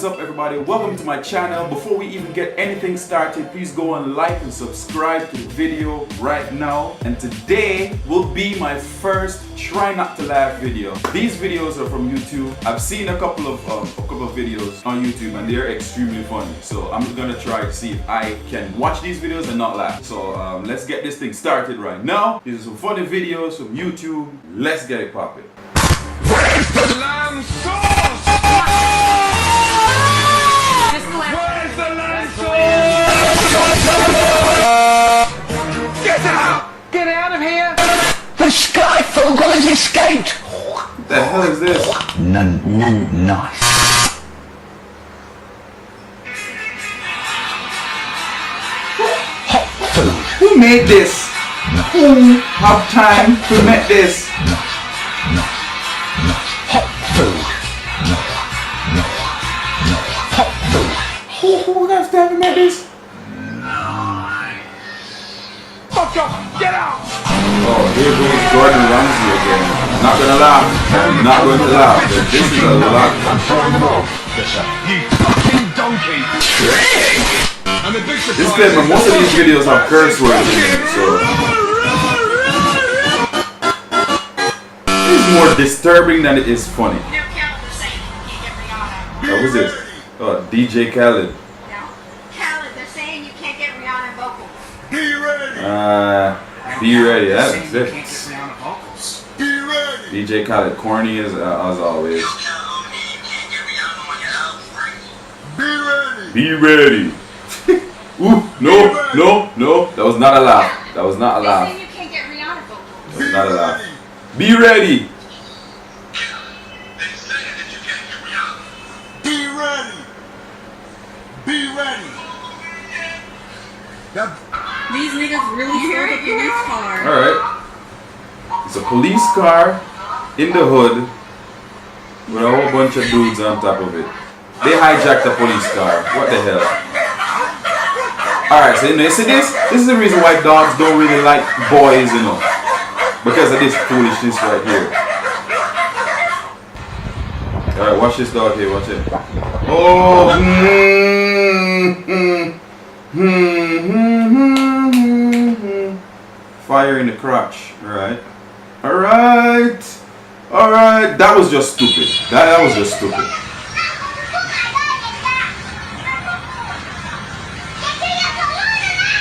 What's up everybody, welcome to my channel. Before we even get anything started, please go and like and subscribe to the video right now. And today will be my first try not to laugh video. These videos are from YouTube. I've seen a couple of videos on YouTube and they're extremely funny. So I'm gonna try to see if I can watch these videos and not laugh. So let's get this thing started right now. These are some funny videos from YouTube. Let's get it popping. Where's the lamb sauce? Where's the lamb sauce? Get out! Get out of here! The Skyfall has escaped! What the hell is this? Nice. Hot food. Who made this? Who have time to make this? Hot food. Hot food. Who has time to make this? Fuck off! Get out! Oh, here goes Gordon Ramsay again. Not gonna laugh. I'm not going to laugh. This is a lot. You fucking donkey! And the big Disclaimer, most of these videos have curse words in them, so it's more disturbing than it is funny. What was this? Oh, DJ Khaled. No. Khaled, they're saying you can't get Rihanna vocals. Be ready! Be ready. That is it. Be ready! DJ Khaled, corny as always. Be ready! Be ready. Ooh, no. That was not a laugh. That was not a They're laugh. saying you can't get Rihanna vocals. That was not a laugh. Be ready. Be ready! Be ready! Now, These niggas really stole the police car. Alright. It's a police car in the hood with a whole bunch of dudes on top of it. They hijacked the police car. What the hell? Alright, so you see this? This is the reason why dogs don't really like boys, you know. Because of this foolishness right here. Alright, watch this dog here, watch it. Oh, fire in the crotch. Alright. Alright. That was just stupid. That was just stupid.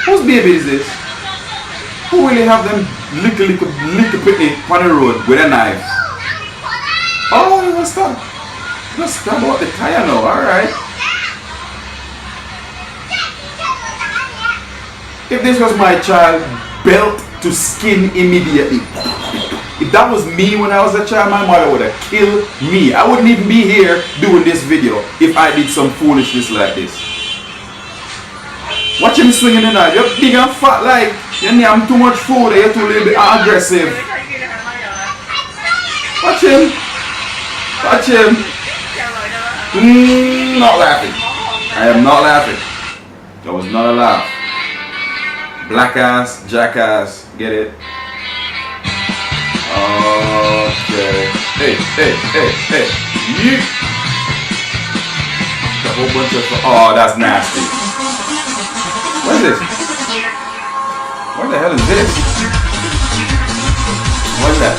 Whose baby is this? Who really have them little pitney on the road with a knife? Oh, you gonna stop. You gonna stop out the tire now, alright. If this was my child, belt to skin immediately. If that was me when I was a child, my mother would have killed me. I wouldn't even be here doing this video if I did some foolishness like this. Watch him swinging the knife. You're big and fat like you have too much food. You're too little bit aggressive. Watch him. Watch him. Not laughing. I am not laughing. That was not a laugh. Black ass, jackass. Get it? Okay. Hey. Yeet. A whole bunch of. Oh, that's nasty. What is this? What the hell is this? What is that?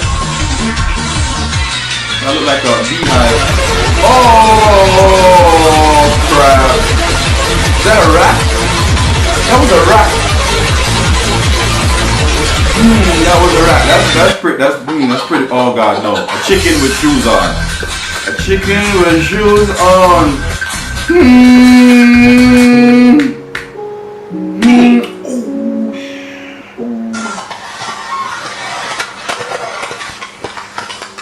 That looks like a beehive. Oh crap! Is that a rat? That was a rat. That was a rat. That's pretty. That's pretty. Oh god, no! A chicken with shoes on. A chicken with shoes on.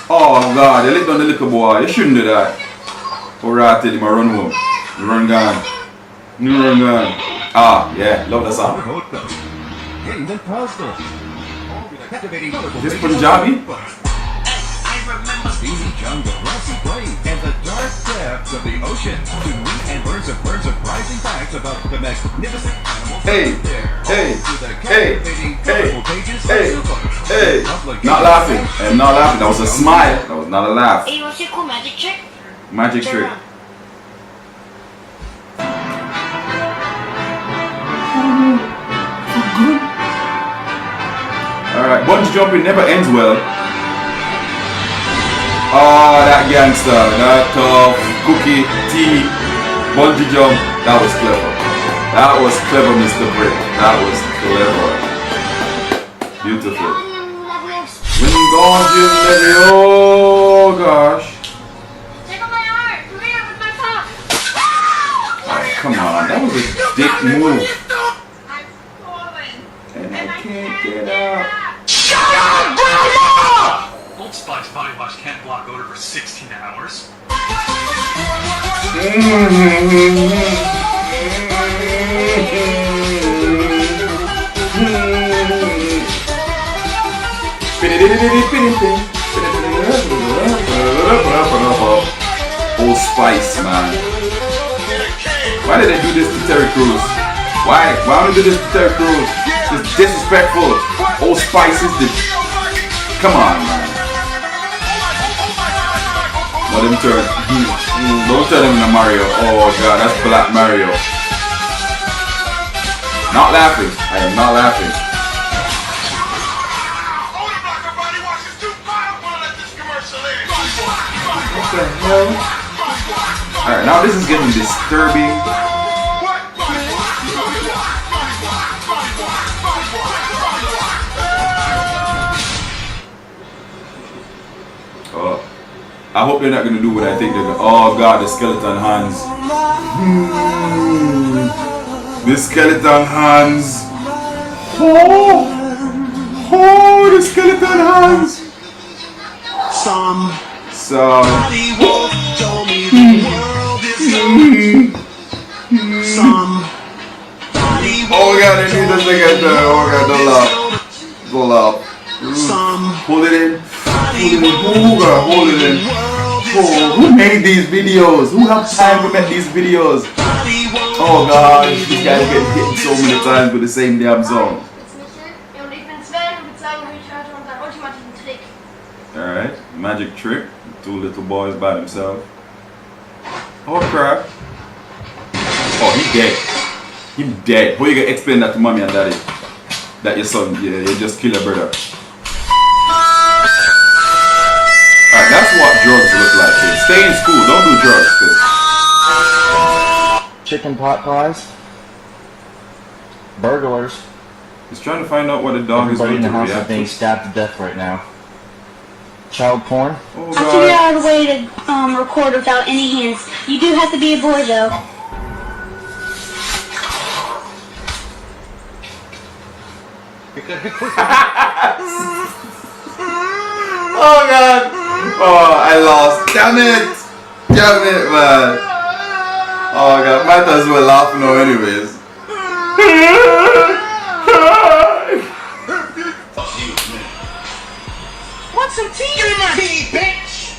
Oh god, they licked on the little boy. You shouldn't do that. Or ratted him, run home. Run gone. Ah, yeah, love the song. Is this Punjabi? Jungle, grassy plain, and the dark depths of the ocean to meet and learn surprising facts about the magnificent animals out there. Hey. Not laughing. I'm not laughing. That was a smile. That was not a laugh. Hey, what's your cool magic trick? Magic trick. Alright, bungee jumping never ends well. Oh, that gangster, that tough cookie tea bungee jump. That was clever. That was clever, Mr. Brick. That was clever. Beautiful. When God you levy, oh gosh. Take on my arm. Come here with my pop. Oh, come on, that was a dick move. I'm falling. And I can't get out. Old Spice body wash can't block odor for 16 hours. Old Spice, man. Why did they do this to Terry Crews? Why would they do this to Terry Crews? It's disrespectful. Old Spice is the... Come on, man. Let him turn. Don't turn him into Mario. Oh god, that's Black Mario. Not laughing. I am not laughing. What the hell? Alright, now this is getting disturbing. Oh. I hope they're not going to do what I think they're going to. Oh god, the skeleton hands. The skeleton hands. Oh, the skeleton hands. Somebody once told me the world is somebody. Oh god, they need to look at that. Oh god, don't laugh. Don't laugh. Hold it in. Hold it in. Oh, who made these videos? Who have time to make these videos? Oh god, these guys get hit so many times with the same damn song. Alright, magic trick. Two little boys by themselves. Oh crap. Oh, he dead. He dead. How you gonna explain that to mommy and daddy? That your son, you just killed your brother. Alright, that's what drugs look like, kids. Stay in school, don't do drugs, cause chicken pot pies, burglars. he's trying to find out what the dog is Everybody going in to the house is react being to. stabbed to death right now. Child porn. Oh I figured god. out a way to record without any hands. You do have to be a boy though. Oh god. Oh, I lost. Damn it. Damn it, man. Oh god, might as well laugh now anyways. Want some tea in my tea, bitch?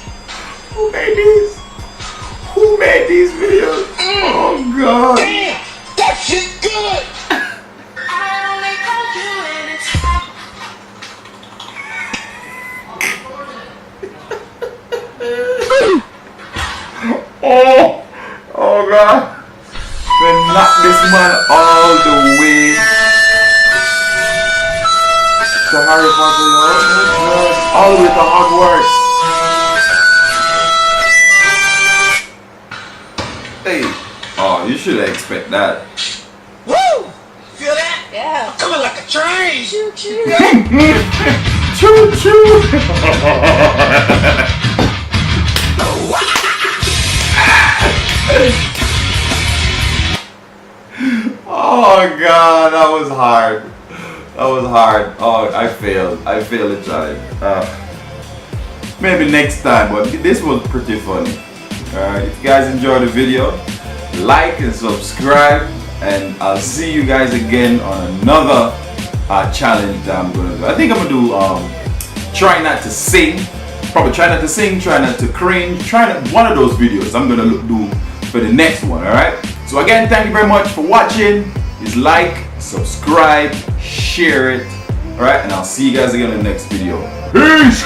Who made these? Who made these videos? Oh god. Damn, that shit good. Oh god. We knock this man all the way to Harry Potter, yo. All the way to Hogwarts. Hey. Oh, you should expect that. Woo! Feel that? Yeah. Coming like a train. Choo choo. Choo choo. Oh god, that was hard. That was hard. Oh, I failed. I failed a time. Maybe next time, but this was pretty funny. Alright, if you guys enjoyed the video, like and subscribe, and I'll see you guys again on another challenge that I'm gonna do. I think I'm gonna do try not to sing. Probably try not to sing, try not to cringe, one of those videos I'm gonna do for the next one, alright? So again, thank you very much for watching. Please like, subscribe, share it, alright? And I'll see you guys again in the next video. Peace!